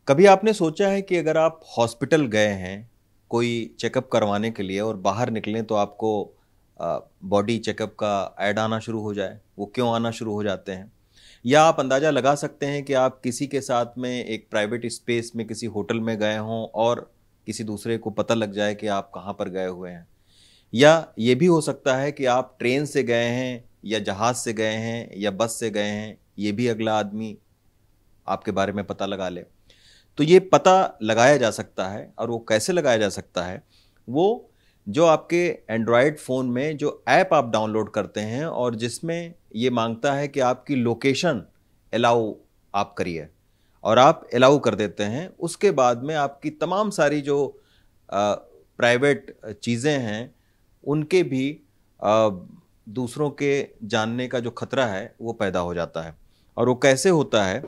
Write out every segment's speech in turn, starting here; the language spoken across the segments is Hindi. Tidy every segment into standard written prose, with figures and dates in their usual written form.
कभी आपने सोचा है कि अगर आप हॉस्पिटल गए हैं कोई चेकअप करवाने के लिए और बाहर निकलें तो आपको बॉडी चेकअप का ऐड आना शुरू हो जाए, वो क्यों आना शुरू हो जाते हैं? या आप अंदाज़ा लगा सकते हैं कि आप किसी के साथ में एक प्राइवेट स्पेस में किसी होटल में गए हों और किसी दूसरे को पता लग जाए कि आप कहाँ पर गए हुए हैं। या ये भी हो सकता है कि आप ट्रेन से गए हैं या जहाज़ से गए हैं या बस से गए हैं, ये भी अगला आदमी आपके बारे में पता लगा ले। तो ये पता लगाया जा सकता है, और वो कैसे लगाया जा सकता है? वो जो आपके एंड्रॉयड फ़ोन में जो ऐप आप डाउनलोड करते हैं और जिसमें ये मांगता है कि आपकी लोकेशन अलाउ आप करिए, और आप अलाउ कर देते हैं, उसके बाद में आपकी तमाम सारी जो प्राइवेट चीज़ें हैं उनके भी अ, दूसरों के जानने का जो खतरा है वो पैदा हो जाता है। और वो कैसे होता है?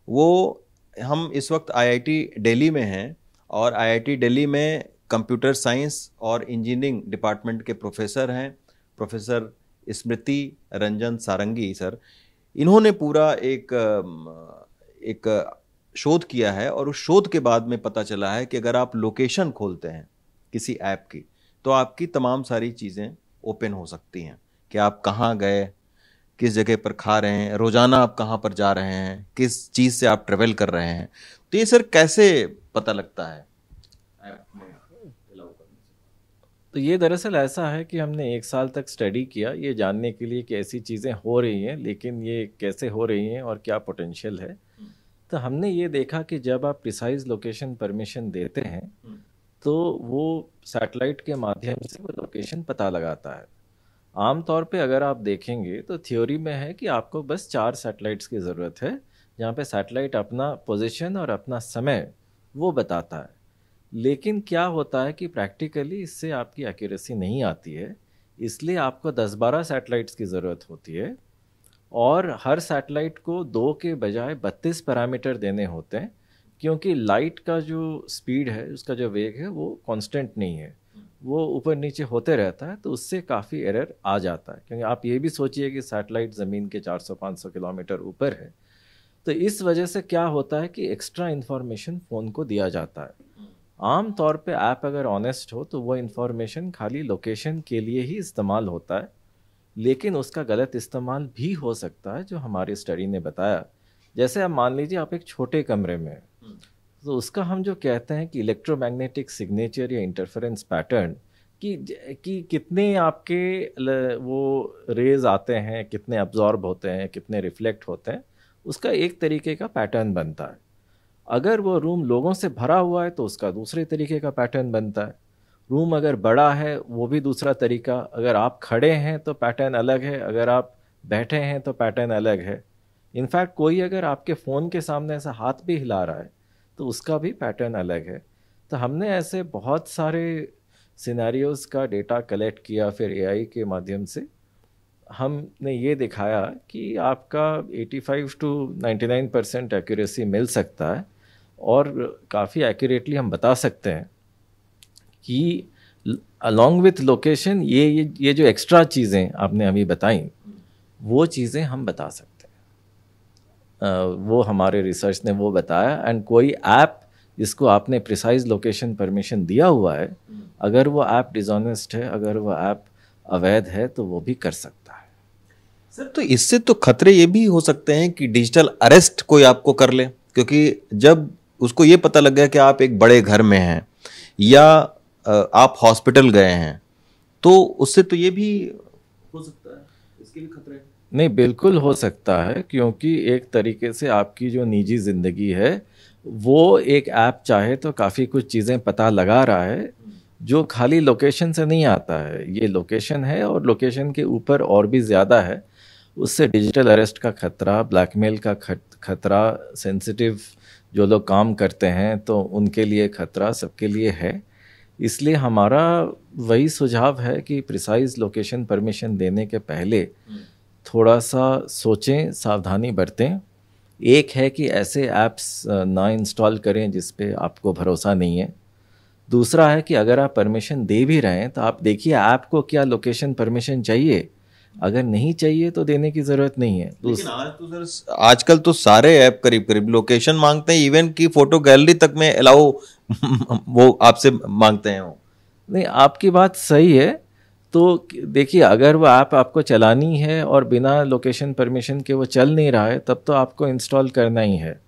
वो हम इस वक्त आईआईटी दिल्ली में हैं, और आईआईटी दिल्ली में कंप्यूटर साइंस और इंजीनियरिंग डिपार्टमेंट के प्रोफेसर हैं, प्रोफेसर स्मृति रंजन सारंगी सर। इन्होंने पूरा एक शोध किया है, और उस शोध के बाद में पता चला है कि अगर आप लोकेशन खोलते हैं किसी ऐप की, तो आपकी तमाम सारी चीज़ें ओपन हो सकती हैं कि आप कहाँ गए, किस जगह पर खा रहे हैं, रोज़ाना आप कहाँ पर जा रहे हैं, किस चीज़ से आप ट्रेवल कर रहे हैं। तो ये सर कैसे पता लगता है ऐप में allow करने से? तो ये दरअसल ऐसा है कि हमने 1 साल तक स्टडी किया ये जानने के लिए कि ऐसी चीज़ें हो रही हैं, लेकिन ये कैसे हो रही हैं और क्या पोटेंशियल है। तो हमने ये देखा कि जब आप प्रिसाइज लोकेशन परमिशन देते हैं तो वो सैटेलाइट के माध्यम से वो लोकेशन पता लगाता है। आम तौर पे अगर आप देखेंगे तो थ्योरी में है कि आपको बस 4 सैटेलाइट्स की ज़रूरत है, जहाँ पे सैटेलाइट अपना पोजीशन और अपना समय वो बताता है। लेकिन क्या होता है कि प्रैक्टिकली इससे आपकी एक्यूरेसी नहीं आती है, इसलिए आपको 10-12 सैटेलाइट्स की ज़रूरत होती है, और हर सैटेलाइट को 2 के बजाय 32 पैरामीटर देने होते हैं, क्योंकि लाइट का जो स्पीड है, उसका जो वेग है, वो कांस्टेंट नहीं है, वो ऊपर नीचे होते रहता है। तो उससे काफ़ी एरर आ जाता है, क्योंकि आप ये भी सोचिए कि सैटेलाइट ज़मीन के 400-500 किलोमीटर ऊपर है। तो इस वजह से क्या होता है कि एक्स्ट्रा इन्फॉर्मेशन फ़ोन को दिया जाता है। आम तौर पे ऐप अगर ऑनेस्ट हो तो वो इन्फॉर्मेशन खाली लोकेशन के लिए ही इस्तेमाल होता है, लेकिन उसका गलत इस्तेमाल भी हो सकता है, जो हमारी स्टडी ने बताया। जैसे आप मान लीजिए आप एक छोटे कमरे में हैं, तो उसका हम जो कहते हैं कि इलेक्ट्रोमैग्नेटिक सिग्नेचर या इंटरफेरेंस पैटर्न कि कितने आपके वो रेज आते हैं, कितने अब्जॉर्ब होते हैं, कितने रिफ्लेक्ट होते हैं, उसका एक तरीके का पैटर्न बनता है। अगर वो रूम लोगों से भरा हुआ है तो उसका दूसरे तरीके का पैटर्न बनता है। रूम अगर बड़ा है वो भी दूसरा तरीका, अगर आप खड़े हैं तो पैटर्न अलग है, अगर आप बैठे हैं तो पैटर्न अलग है। इनफैक्ट कोई अगर आपके फ़ोन के सामने ऐसा हाथ भी हिला रहा है तो उसका भी पैटर्न अलग है। तो हमने ऐसे बहुत सारे सिनेरियोज़ का डेटा कलेक्ट किया, फिर एआई के माध्यम से हमने ये दिखाया कि आपका 85 टू 99% एक्यूरेसी मिल सकता है, और काफ़ी एक्यूरेटली हम बता सकते हैं कि अलॉन्ग विथ लोकेशन ये जो एक्स्ट्रा चीज़ें आपने अभी बताई, वो चीज़ें हम बता सकते हैं। वो हमारे रिसर्च ने वो बताया। एंड कोई ऐप जिसको आपने प्रिसाइज लोकेशन परमिशन दिया हुआ है, अगर वो ऐप डिसऑनेस्ट है, अगर वो ऐप अवैध है, तो वो भी कर सकता है। सर तो इससे तो खतरे ये भी हो सकते हैं कि डिजिटल अरेस्ट कोई आपको कर ले, क्योंकि जब उसको ये पता लग गया कि आप एक बड़े घर में हैं या आप हॉस्पिटल गए हैं, तो उससे तो ये भी हो सकता है, इसके भी खतरे हैं। नहीं, बिल्कुल हो सकता है, क्योंकि एक तरीके से आपकी जो निजी ज़िंदगी है वो एक ऐप चाहे तो काफ़ी कुछ चीज़ें पता लगा रहा है, जो खाली लोकेशन से नहीं आता है। ये लोकेशन है और लोकेशन के ऊपर और भी ज़्यादा है। उससे डिजिटल अरेस्ट का खतरा, ब्लैकमेल का खतरा, सेंसिटिव जो लोग काम करते हैं तो उनके लिए खतरा सबके लिए है। इसलिए हमारा वही सुझाव है कि प्रिसाइज लोकेशन परमिशन देने के पहले थोड़ा सा सोचें, सावधानी बरतें। एक है कि ऐसे ऐप्स ना इंस्टॉल करें जिस पे आपको भरोसा नहीं है। दूसरा है कि अगर आप परमिशन दे भी रहे हैं तो आप देखिए ऐप को क्या लोकेशन परमिशन चाहिए। अगर नहीं चाहिए तो देने की ज़रूरत नहीं है। लेकिन आज तो सर, आजकल तो सारे ऐप करीब करीब लोकेशन मांगते हैं, इवन की फोटो गैलरी तक में अलाउ वो आपसे मांगते हैं वो। नहीं, आपकी बात सही है। तो देखिए, अगर वो ऐप आपको चलानी है और बिना लोकेशन परमिशन के वो चल नहीं रहा है, तब तो आपको इंस्टॉल करना ही है।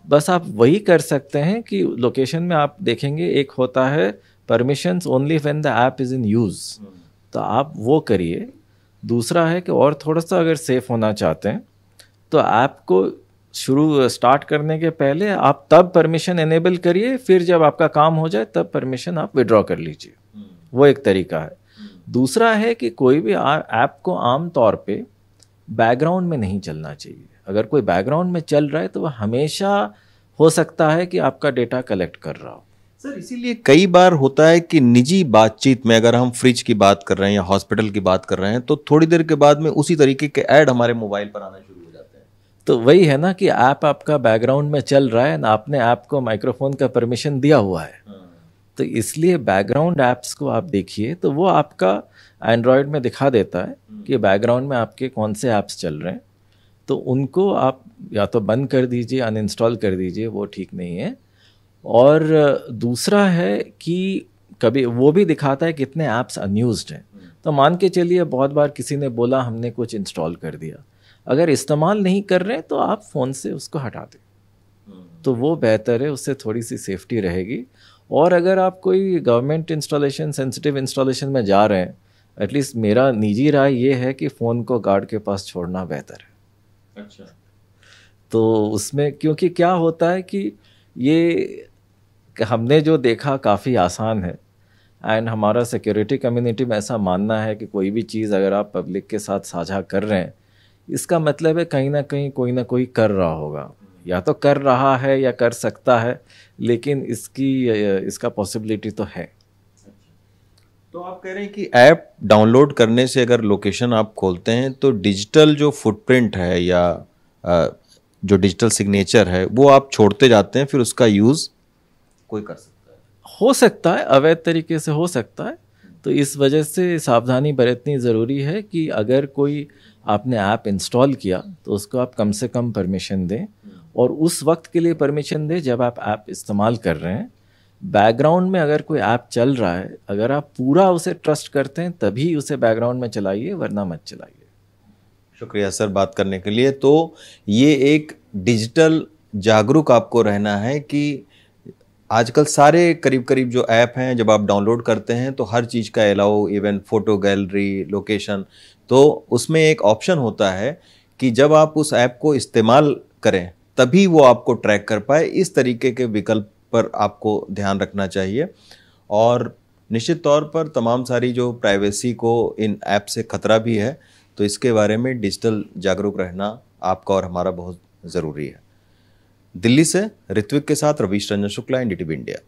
बस आप वही कर सकते हैं कि लोकेशन में आप देखेंगे एक होता है permissions only when the app is in use, तो आप वो करिए। दूसरा है कि और थोड़ा सा अगर सेफ होना चाहते हैं तो ऐप को स्टार्ट करने के पहले आप तब परमिशन एनेबल करिए, फिर जब आपका काम हो जाए तब परमिशन आप विड्रॉ कर लीजिए। वो एक तरीका है। दूसरा है कि कोई भी ऐप को आम तौर पे बैकग्राउंड में नहीं चलना चाहिए। अगर कोई बैकग्राउंड में चल रहा है तो वह हमेशा हो सकता है कि आपका डेटा कलेक्ट कर रहा हो। सर, इसीलिए कई बार होता है कि निजी बातचीत में अगर हम फ्रिज की बात कर रहे हैं या हॉस्पिटल की बात कर रहे हैं तो थोड़ी देर के बाद में उसी तरीके के ऐड हमारे मोबाइल पर आना शुरू हो जाते हैं। तो वही है ना कि ऐप आपका बैकग्राउंड में चल रहा है ना, आपने ऐप को माइक्रोफोन का परमिशन दिया हुआ है। तो इसलिए बैकग्राउंड ऐप्स को आप देखिए तो वो आपका एंड्रॉयड में दिखा देता है कि बैकग्राउंड में आपके कौन से ऐप्स चल रहे हैं। तो उनको आप या तो बंद कर दीजिए, अनइंस्टॉल कर दीजिए, वो ठीक नहीं है। और दूसरा है कि कभी वो भी दिखाता है कितने ऐप्स अनयूज्ड हैं। तो मान के चलिए बहुत बार किसी ने बोला हमने कुछ इंस्टॉल कर दिया, अगर इस्तेमाल नहीं कर रहे हैं तो आप फ़ोन से उसको हटा दें, तो वो बेहतर है, उससे थोड़ी सी सेफ्टी रहेगी। और अगर आप कोई गवर्नमेंट इंस्टॉलेशन, सेंसिटिव इंस्टॉलेशन में जा रहे हैं, एटलीस्ट मेरा निजी राय ये है कि फ़ोन को गार्ड के पास छोड़ना बेहतर है। अच्छा। तो उसमें क्योंकि क्या होता है कि ये हमने जो देखा काफ़ी आसान है, एंड हमारा सिक्योरिटी कम्युनिटी में ऐसा मानना है कि कोई भी चीज़ अगर आप पब्लिक के साथ साझा कर रहे हैं, इसका मतलब है कहीं ना कहीं कोई ना कोई कर रहा होगा, या तो कर रहा है या कर सकता है, लेकिन इसका पॉसिबिलिटी तो है। तो आप कह रहे हैं कि ऐप डाउनलोड करने से अगर लोकेशन आप खोलते हैं तो डिजिटल जो फुटप्रिंट है या जो डिजिटल सिग्नेचर है वो आप छोड़ते जाते हैं, फिर उसका यूज़ कोई कर सकता है। हो सकता है, अवैध तरीके से हो सकता है। तो इस वजह से सावधानी बरतनी ज़रूरी है कि अगर कोई आपने ऐप इंस्टॉल किया तो उसको आप कम से कम परमिशन दें, और उस वक्त के लिए परमिशन दें जब आप ऐप इस्तेमाल कर रहे हैं। बैकग्राउंड में अगर कोई ऐप चल रहा है, अगर आप पूरा उसे ट्रस्ट करते हैं तभी उसे बैकग्राउंड में चलाइए, वरना मत चलाइए। शुक्रिया सर बात करने के लिए। तो ये एक डिजिटल जागरूक आपको रहना है कि आजकल सारे करीब करीब जो ऐप हैं जब आप डाउनलोड करते हैं तो हर चीज़ का allow, even photo gallery, location, तो उसमें एक ऑप्शन होता है कि जब आप उस ऐप को इस्तेमाल करें तभी वो आपको ट्रैक कर पाए। इस तरीके के विकल्प पर आपको ध्यान रखना चाहिए। और निश्चित तौर पर तमाम सारी जो प्राइवेसी को इन ऐप से खतरा भी है, तो इसके बारे में डिजिटल जागरूक रहना आपका और हमारा बहुत ज़रूरी है। दिल्ली से ऋत्विक के साथ रवीश रंजन शुक्ला, NDTV इंडिया।